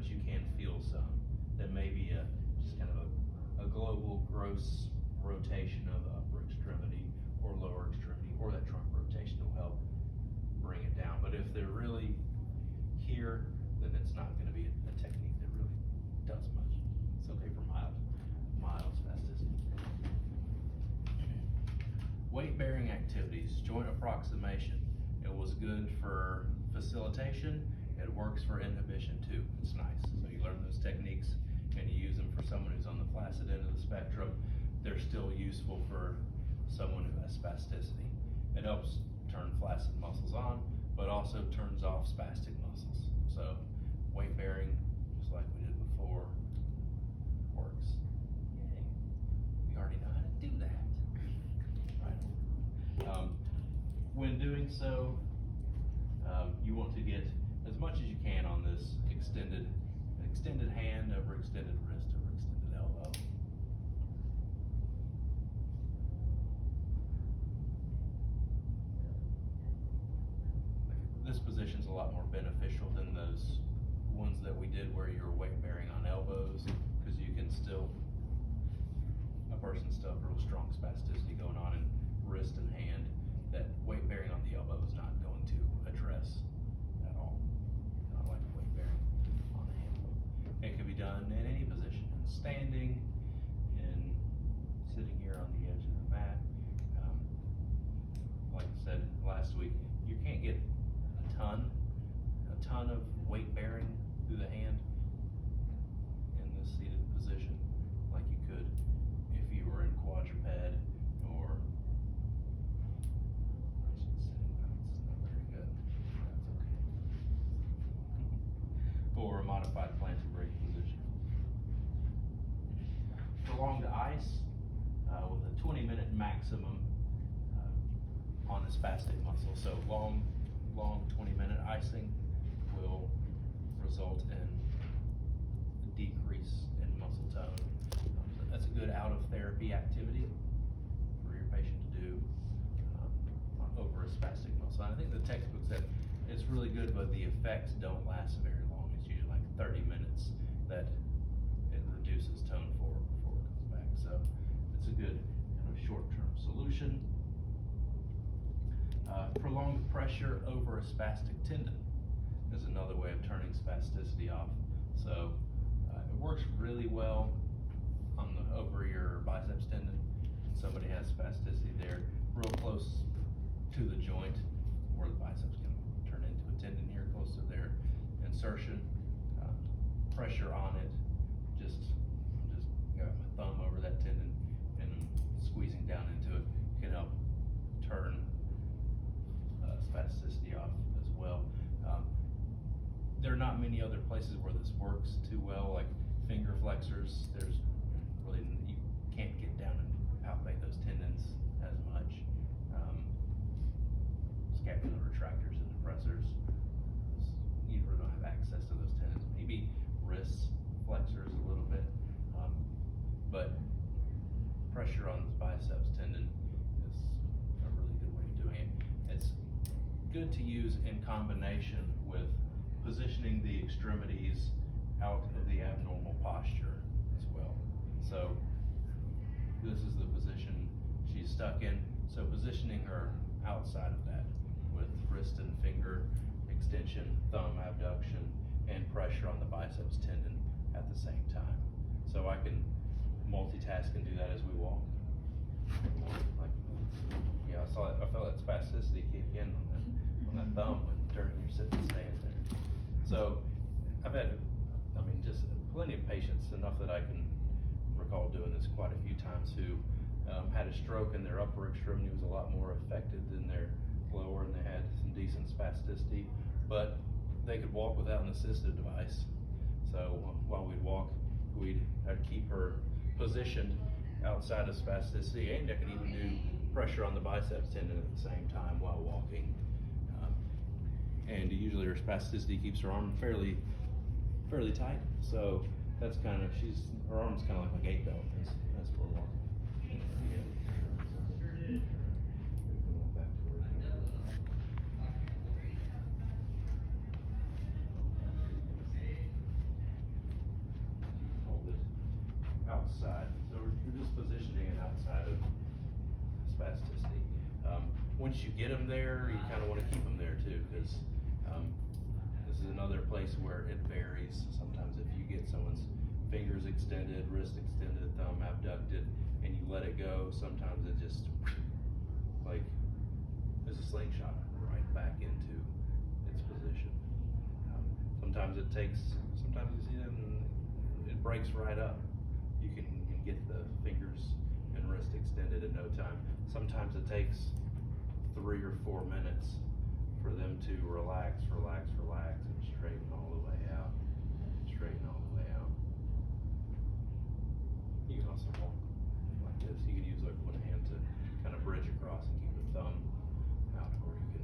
but you can feel some. Then maybe just kind of a global gross rotation of the upper extremity or lower extremity, or that trunk rotation will help bring it down. But if they're really here, then it's not going to be a technique that really does much. It's okay for mild spasticity. Weight-bearing activities, joint approximation. It was good for facilitation. It works for inhibition too. It's nice. So you learn those techniques and you use them for someone who's on the flaccid end of the spectrum. They're still useful for someone who has spasticity. It helps turn flaccid muscles on, but also turns off spastic muscles. So weight bearing, just like we did before, works. Yay. We already know how to do that. Right. When doing so, you want to get as much as you can on this extended hand over extended wrist over extended elbow. This position's a lot more beneficial than those ones that we did where you're weight bearing on elbows, because you can still, a person still have real strong spasticity going on in wrist and hand that weight bearing on the elbow is not going to address at all. Not like weight bearing on the hand. It can be done in any position, in standing, in sitting here on the edge of the mat. Like I said last week, you can't get a ton of weight bearing through the hand in this seated position like you could if you were in quadruped or sitting balance is not very good. That's okay. Or a modified plantar position. Prolonged ice with a 20-minute maximum on the spastic muscle. So long 20-minute icing will result in a decrease in muscle tone. So that's a good out of therapy activity for your patient to do over a spastic muscle. And I think the textbook said it's really good, but the effects don't last very long. It's usually like 30 minutes that it reduces tone before it comes back. So it's a good kind of short-term solution. Prolonged pressure over a spastic tendon is another way of turning spasticity off. So it works really well over your biceps tendon. Somebody has spasticity there, real close to the joint where the biceps can turn into a tendon here, close to their insertion. Pressure on it, just got my thumb over that tendon and squeezing down into it can help turn spasticity off as well. There are not many other places where this works too well, like finger flexors. There's really, you can't get down and palpate those tendons as much. Scapular retractors and depressors, you really don't have access to those tendons. Maybe wrist flexors a little bit, but pressure on the biceps tendon is a really good way of doing it. It's good to use in combination with positioning the extremities out of the abnormal posture as well. So this is the position she's stuck in. So positioning her outside of that with wrist and finger extension, thumb abduction, and pressure on the biceps tendon at the same time. So I can multitask and do that as we walk. Like, yeah, I felt that spasticity kick in on that thumb during your sit and stand there. So I've had, just plenty of patients, enough that I can recall doing this quite a few times, who had a stroke and their upper extremity was a lot more affected than their lower, and they had some decent spasticity, but they could walk without an assistive device. So while we'd walk, I'd keep her positioned outside of spasticity, and I could even do pressure on the biceps tendon at the same time while walking. And usually her spasticity keeps her arm fairly tight. So that's kind of, her arm's kind of like my gait belt as we're walking. outside. So we're just positioning it outside of spasticity. Once you get them there, you kind of want to keep them there too, because this is another place where it varies. Sometimes if you get someone's fingers extended, wrist extended, thumb abducted, and you let it go, sometimes it just, like, there's a slingshot right back into its position. Sometimes it takes, sometimes you see them and it breaks right up. You can get the fingers and wrist extended in no time. Sometimes it takes 3 or 4 minutes for them to relax, and straighten all the way out. Straighten all the way out. You can also walk like this. You can use like one hand to kind of bridge across and keep the thumb out, or you can,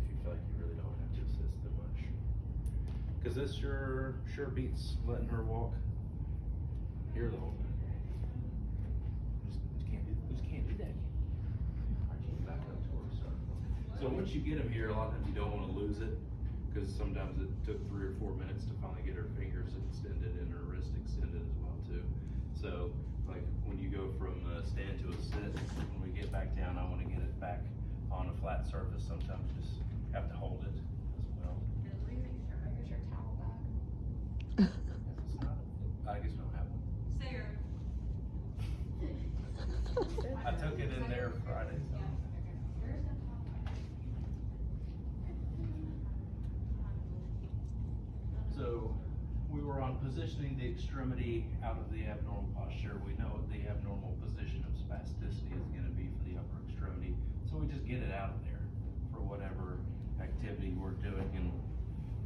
if you feel like you really don't have to assist them much. Because this sure beats letting her walk here the whole time. Just can't do that. Back up to where we started. So once you get them here, a lot of times you don't want to lose it, because sometimes it took 3 or 4 minutes to finally get her fingers extended and her wrist extended as well too. So like when you go from a stand to a sit, when we get back down, I want to get it back on a flat surface. Sometimes you just have to hold it as well. Here's your towel bag. It's not, I guess we don't have one. Sarah. I took it in there Friday. So. So we were on positioning the extremity out of the abnormal posture. We know what the abnormal position of spasticity is going to be for the upper extremity. So we just get it out of there for whatever activity we're doing, and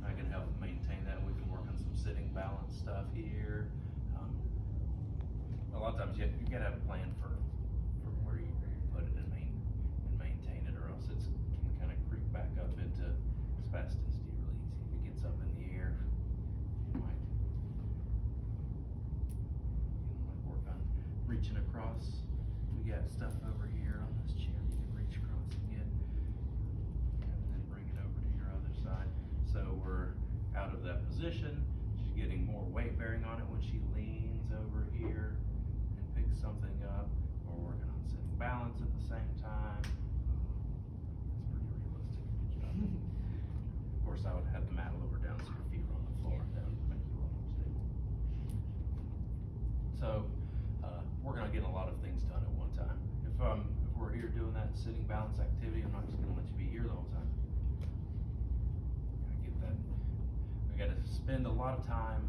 I can help maintain that. We can work on some sitting balance stuff here. A lot of times you got to have a plan for where you put it and maintain it, or else it can kind of creep back up into spasticity really easy. If it gets up in the air, you might work on reaching across. We got stuff over here on this chair you can reach across and get, and then bring it over to your other side. So we're out of that position. She's getting more weight bearing on it when she leans over here and picks something up. We're working on sitting balance at the same time. That's pretty realistic. Good job. Of course, I would have the mat lower down so your feet are on the floor. That would make you a little more stable. So, working on getting a lot of things done at one time. If we're here doing that sitting balance activity, I'm not just gonna let you be here the whole time. Gotta get that. We gotta spend a lot of time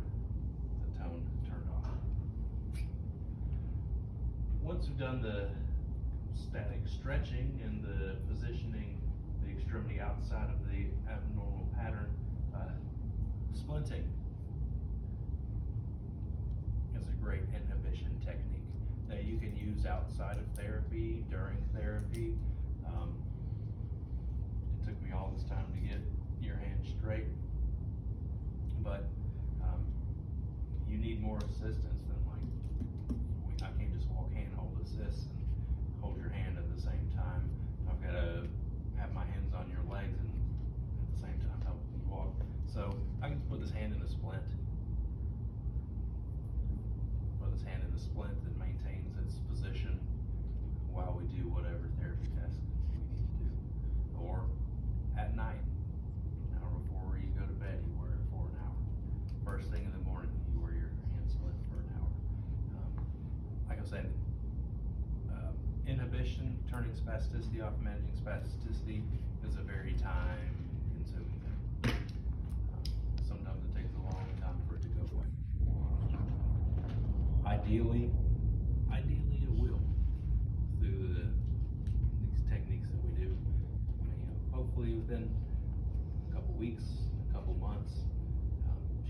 with the tone turned off. Once we've done the static stretching and the positioning the extremity outside of the abnormal pattern, splinting is a great inhibition technique that you can use outside of therapy, during therapy. It took me all this time to get your hand straight, but you need more assistance than I can't just walk hand hold assist and hold your hand at the same time. I've got to have my hands on your legs and at the same time help you walk. So I can put this hand in a splint. Put this hand in the splint that maintains its position while we do whatever therapy test we need to do. Or at night, an hour before you go to bed, you wear it for an hour. First thing in the morning, you wear your hand splint for an hour. Like I said, inhibition, turning spasticity off, managing spasticity is a very time-consuming thing. Sometimes it takes a long time for it to go away. Ideally it will, through these techniques that we do. Hopefully within a couple weeks, a couple months,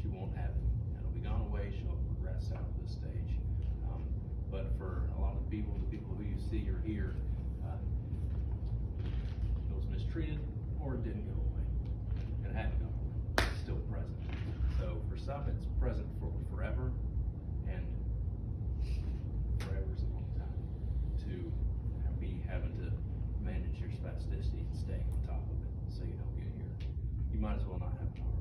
she won't have it. It'll be gone away. She'll progress out of this stage. But for a lot of people, the people who you see or hear, it was mistreated or it didn't go away. It hadn't gone away. It's still present. So for some, it's present for forever, and forever is a long time to be having to manage your spasticity and staying on top of it so you don't get here. You might as well not have it on.